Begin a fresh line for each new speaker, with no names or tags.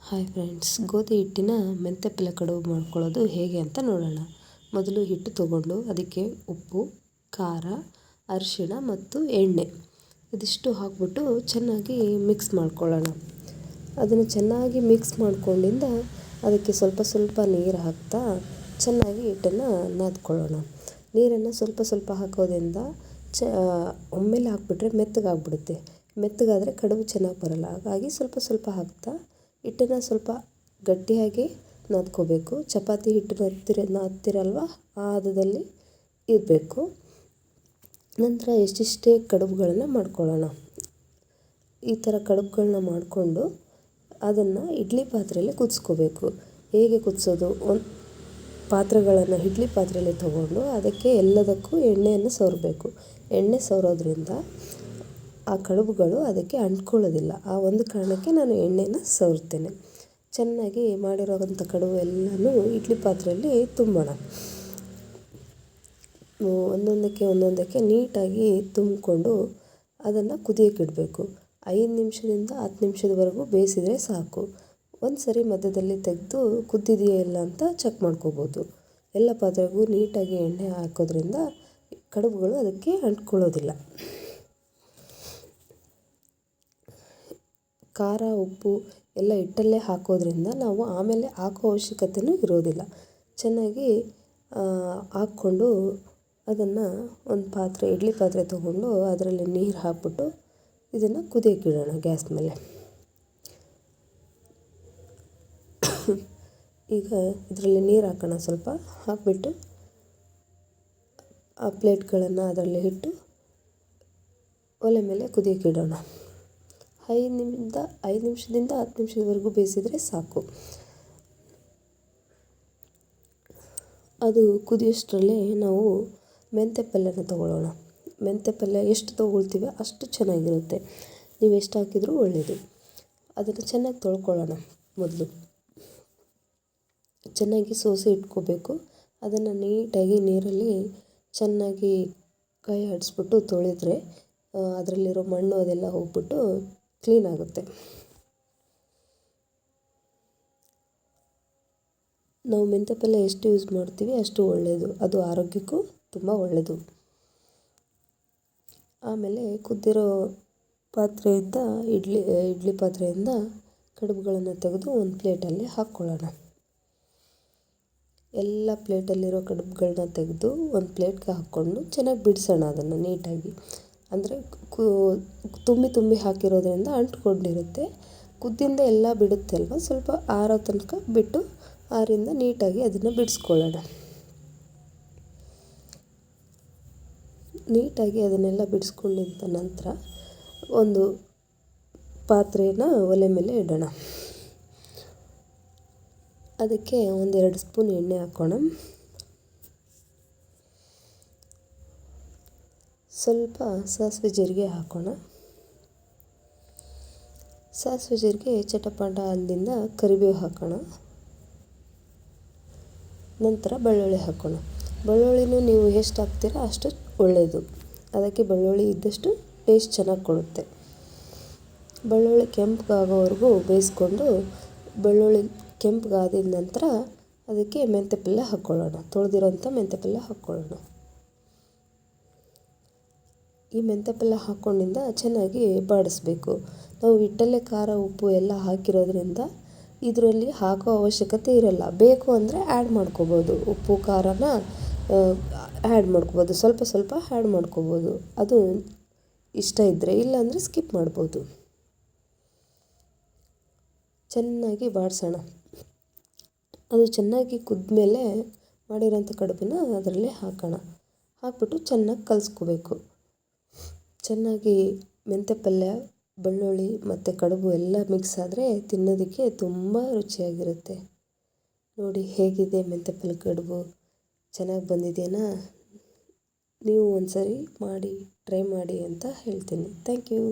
Hi friends, ಗೋಧಿ ಹಿಟ್ಟಿನ ಮೆಂತ್ಯ ಪಲ್ಯ ಕಡುಬು ಮಾಡ್ಕೊಳ್ಳೋದು ಹೇಗೆ ಅಂತ ನೋಡೋಣ. ಮೊದಲು ಹಿಟ್ಟು ತಗೊಂಡು ಅದಕ್ಕೆ ಉಪ್ಪು, ಖಾರ, ಅರಿಶಿಣ ಮತ್ತು ಎಣ್ಣೆ ಇದಿಷ್ಟು ಹಾಕ್ಬಿಟ್ಟು ಚೆನ್ನಾಗಿ ಮಿಕ್ಸ್ ಮಾಡ್ಕೊಳ್ಳೋಣ. ಅದನ್ನು ಚೆನ್ನಾಗಿ ಮಿಕ್ಸ್ ಮಾಡ್ಕೊಂಡಿಂದ ಅದಕ್ಕೆ ಸ್ವಲ್ಪ ಸ್ವಲ್ಪ ನೀರು ಹಾಕ್ತಾ ಚೆನ್ನಾಗಿ ಹಿಟ್ಟನ್ನು ನಾದ್ಕೊಳ್ಳೋಣ. ನೀರನ್ನು ಸ್ವಲ್ಪ ಸ್ವಲ್ಪ ಹಾಕೋದ್ರಿಂದ ಒಮ್ಮೆಲೆ ಹಾಕ್ಬಿಟ್ರೆ ಮೆತ್ತಗಾಗ್ಬಿಡುತ್ತೆ. ಮೆತ್ತಗಾದರೆ ಕಡುಬು ಚೆನ್ನಾಗಿ ಬರೋಲ್ಲ. ಹಾಗಾಗಿ ಸ್ವಲ್ಪ ಸ್ವಲ್ಪ ಹಾಕ್ತಾ ಹಿಟ್ಟನ್ನು ಸ್ವಲ್ಪ ಗಟ್ಟಿಯಾಗಿ ನಾದ್ಕೋಬೇಕು. ಚಪಾತಿ ಹಿಟ್ಟು ನಾದ್ತಿರಲ್ವ ಆ ಹದದಲ್ಲಿ ಇರಬೇಕು. ನಂತರ ಎಷ್ಟಿಷ್ಟೇ ಕಡುಬುಗಳನ್ನು ಮಾಡ್ಕೊಳ್ಳೋಣ. ಈ ಥರ ಕಡುಬುಗಳನ್ನ ಮಾಡಿಕೊಂಡು ಅದನ್ನು ಇಡ್ಲಿ ಪಾತ್ರೆಯಲ್ಲಿ ಕುದಿಸ್ಕೋಬೇಕು. ಹೇಗೆ ಕುದಿಸೋದು? ಪಾತ್ರೆಗಳನ್ನು ಇಡ್ಲಿ ಪಾತ್ರೆಯಲ್ಲಿ ತೊಗೊಂಡು ಅದಕ್ಕೆ ಎಲ್ಲದಕ್ಕೂ ಎಣ್ಣೆಯನ್ನು ಸವರಬೇಕು. ಎಣ್ಣೆ ಸವರೋದ್ರಿಂದ ಆ ಕಡುಬುಗಳು ಅದಕ್ಕೆ ಅಂಟ್ಕೊಳ್ಳೋದಿಲ್ಲ. ಆ ಒಂದು ಕಾರಣಕ್ಕೆ ನಾನು ಎಣ್ಣೆನ ಸವರ್ತೇನೆ. ಚೆನ್ನಾಗಿ ಮಾಡಿರೋವಂಥ ಕಡುಬು ಎಲ್ಲನೂ ಇಡ್ಲಿ ಪಾತ್ರೆಯಲ್ಲಿ ತುಂಬೋಣ. ಒಂದೊಂದಕ್ಕೆ ನೀಟಾಗಿ ತುಂಬಿಕೊಂಡು ಅದನ್ನು ಕುದಿಯೋಕೆ ಇಡಬೇಕು. 5 ನಿಮಿಷದಿಂದ 10 ನಿಮಿಷದವರೆಗೂ ಬೇಯಿಸಿದರೆ ಸಾಕು. ಒಂದು ಸರಿ ಮಧ್ಯದಲ್ಲಿ ತೆಗೆದು ಕುದ್ದಿದೆಯಾ ಇಲ್ಲ ಅಂತ ಚೆಕ್ ಮಾಡ್ಕೋಬೋದು. ಎಲ್ಲ ಪಾತ್ರೆಗೂ ನೀಟಾಗಿ ಎಣ್ಣೆ ಹಾಕೋದ್ರಿಂದ ಕಡುಬುಗಳು ಅದಕ್ಕೆ ಅಂಟ್ಕೊಳ್ಳೋದಿಲ್ಲ. ಖಾರ, ಉಪ್ಪು ಎಲ್ಲ ಹಿಟ್ಟಲ್ಲೇ ಹಾಕೋದ್ರಿಂದ ನಾವು ಆಮೇಲೆ ಹಾಕೋ ಅವಶ್ಯಕತೆಯೂ ಇರೋದಿಲ್ಲ. ಚೆನ್ನಾಗಿ ಹಾಕ್ಕೊಂಡು ಅದನ್ನು ಒಂದು ಇಡ್ಲಿ ಪಾತ್ರೆ ತೊಗೊಂಡು ಅದರಲ್ಲಿ ನೀರು ಹಾಕ್ಬಿಟ್ಟು ಇದನ್ನು ಕುದಿಯೋಕೆ ಇಡೋಣ ಗ್ಯಾಸ್ ಮೇಲೆ. ಈಗ ಇದರಲ್ಲಿ ನೀರು ಹಾಕೋಣ. ಸ್ವಲ್ಪ ಹಾಕಿಬಿಟ್ಟು ಆ ಪ್ಲೇಟ್ಗಳನ್ನು ಅದರಲ್ಲಿ ಇಟ್ಟು ಒಲೆ ಮೇಲೆ ಕುದಿಯೋಕೆ ಇಡೋಣ. 5 ನಿಮಿಷದಿಂದ 10 ನಿಮಿಷದವರೆಗೂ ಬೇಯಿಸಿದರೆ ಸಾಕು. ಅದು ಕುದಿಯೋಷ್ಟರಲ್ಲೇ ನಾವು ಮೆಂತ್ಯ ಪಲ್ಯನ ತೊಗೊಳ್ಳೋಣ. ಮೆಂತ್ಯ ಪಲ್ಯ ಎಷ್ಟು ತೊಗೊಳ್ತೀವೋ ಅಷ್ಟು ಚೆನ್ನಾಗಿರುತ್ತೆ. ನೀವು ಎಷ್ಟು ಹಾಕಿದರೂ ಒಳ್ಳೆಯದು. ಅದನ್ನು ಚೆನ್ನಾಗಿ ತೊಳ್ಕೊಳ್ಳೋಣ. ಮೊದಲು ಚೆನ್ನಾಗಿ ಸೋಸಿ ಇಟ್ಕೋಬೇಕು. ಅದನ್ನು ನೀಟಾಗಿ ನೀರಲ್ಲಿ ಚೆನ್ನಾಗಿ ಕೈ ಆಡಿಸ್ಬಿಟ್ಟು ತೊಳೆದ್ರೆ ಅದರಲ್ಲಿರೋ ಮಣ್ಣು ಅದೆಲ್ಲ ಹೋಗ್ಬಿಟ್ಟು ಕ್ಲೀನ್ ಆಗುತ್ತೆ. ನಾವು ಮೆಂತ್ಯ ಪಲ್ಯ ಎಷ್ಟು ಯೂಸ್ ಮಾಡ್ತೀವಿ ಅಷ್ಟು ಒಳ್ಳೆಯದು. ಅದು ಆರೋಗ್ಯಕ್ಕೂ ತುಂಬ ಒಳ್ಳೆಯದು. ಆಮೇಲೆ ಕುದ್ದಿರೋ ಪಾತ್ರೆಯಿಂದ ಇಡ್ಲಿ ಪಾತ್ರೆಯಿಂದ ಕಡುಬುಗಳನ್ನು ತೆಗೆದು ಒಂದು ಪ್ಲೇಟಲ್ಲಿ ಹಾಕ್ಕೊಳ್ಳೋಣ. ಎಲ್ಲ ಪ್ಲೇಟಲ್ಲಿರೋ ಕಡುಬುಗಳನ್ನ ತೆಗೆದು ಒಂದು ಪ್ಲೇಟ್ಗೆ ಹಾಕ್ಕೊಂಡು ಚೆನ್ನಾಗಿ ಬಿಡಿಸೋಣ ಅದನ್ನು ನೀಟಾಗಿ. ಅಂದರೆ ತುಂಬಿ ಹಾಕಿರೋದ್ರಿಂದ ಅಂಟ್ಕೊಂಡಿರುತ್ತೆ. ಕುದ್ದಿಂದ ಎಲ್ಲ ಬಿಡುತ್ತೆ ಅಲ್ವ, ಸ್ವಲ್ಪ ಆರೋ ತನಕ ಬಿಟ್ಟು ಆರಿಂದ ನೀಟಾಗಿ ಅದನ್ನು ಬಿಡಿಸ್ಕೊಳ್ಳೋಣ. ನೀಟಾಗಿ ಅದನ್ನೆಲ್ಲ ಬಿಡಿಸ್ಕೊಂಡಿದ್ದ ನಂತರ ಒಂದು ಪಾತ್ರೆನ ಒಲೆ ಮೇಲೆ ಇಡೋಣ. ಅದಕ್ಕೆ 1-2 ಸ್ಪೂನ್ ಎಣ್ಣೆ ಹಾಕೋಣ. ಸ್ವಲ್ಪ ಸಾಸಿವೆ ಜೀರಿಗೆ ಹಾಕೋಣ. ಸಾಸಿವೆ ಜೀರಿಗೆ ಚಟಪಟ ಅಂದಿಂದ ಕರಿಬೇವು ಹಾಕೋಣ. ನಂತರ ಬೆಳ್ಳುಳ್ಳಿ ಹಾಕೋಣ. ಬೆಳ್ಳುಳ್ಳಿನೂ ನೀವು ಎಷ್ಟು ಹಾಕ್ತೀರಾ ಅಷ್ಟು ಒಳ್ಳೆಯದು. ಅದಕ್ಕೆ ಬೆಳ್ಳುಳ್ಳಿ ಇದ್ದಷ್ಟು ಟೇಸ್ಟ್ ಚೆನ್ನಾಗಿ ಕೊಡುತ್ತೆ. ಬೆಳ್ಳುಳ್ಳಿ ಕೆಂಪಗಾಗೋವರೆಗೂ ಬೇಯಿಸ್ಕೊಂಡು ಬೆಳ್ಳುಳ್ಳಿ ಕೆಂಪಗಾದ ನಂತರ ಅದಕ್ಕೆ ಮೆಂತ್ಯ ಪಲ್ಯ ಹಾಕ್ಕೊಳ್ಳೋಣ. ತೊಳೆದಿರೋಂಥ ಮೆಂತ್ಯ ಪಲ್ಯ ಹಾಕ್ಕೊಳ್ಳೋಣ. ಈ ಮೆಂತ್ಯ ಪಲ್ಯ ಹಾಕ್ಕೊಂಡಿಂದ ಚೆನ್ನಾಗಿ ಬಾಡಿಸ್ಬೇಕು. ನಾವು ಹಿಟ್ಟಲ್ಲೇ ಖಾರ, ಉಪ್ಪು ಎಲ್ಲ ಹಾಕಿರೋದ್ರಿಂದ ಇದರಲ್ಲಿ ಹಾಕೋ ಅವಶ್ಯಕತೆ ಇರಲ್ಲ. ಬೇಕು ಅಂದರೆ ಆ್ಯಡ್ ಮಾಡ್ಕೋಬೋದು. ಉಪ್ಪು ಖಾರನ ಆ್ಯಡ್ ಮಾಡ್ಕೋಬೋದು. ಸ್ವಲ್ಪ ಸ್ವಲ್ಪ ಆ್ಯಡ್ ಮಾಡ್ಕೋಬೋದು. ಅದು ಇಷ್ಟ ಇದ್ದರೆ, ಇಲ್ಲಾಂದರೆ ಸ್ಕಿಪ್ ಮಾಡ್ಬೋದು. ಚೆನ್ನಾಗಿ ಬಾಡಿಸೋಣ. ಅದು ಚೆನ್ನಾಗಿ ಕುದ್ಮೇಲೆ ಮಾಡಿರೋಂಥ ಕಡುಬನ್ನ ಅದರಲ್ಲಿ ಹಾಕೋಣ. ಹಾಕ್ಬಿಟ್ಟು ಚೆನ್ನಾಗಿ ಕಲಿಸ್ಕೋಬೇಕು. ಚೆನ್ನಾಗಿ ಮೆಂತ್ಯ ಪಲ್ಯ, ಬೆಳ್ಳುಳ್ಳಿ ಮತ್ತು ಕಡುಬು ಎಲ್ಲ ಮಿಕ್ಸ್ ಆದರೆ ತಿನ್ನೋದಕ್ಕೆ ತುಂಬ ರುಚಿಯಾಗಿರುತ್ತೆ. ನೋಡಿ ಹೇಗಿದೆ ಮೆಂತ್ಯ ಪಲ್ಯ ಕಡುಬು, ಚೆನ್ನಾಗಿ ಬಂದಿದೆಯಾ? ನೀವು ಒಂದು ಸರಿ ಟ್ರೈ ಮಾಡಿ ಅಂತ ಹೇಳ್ತೀನಿ. Thank you.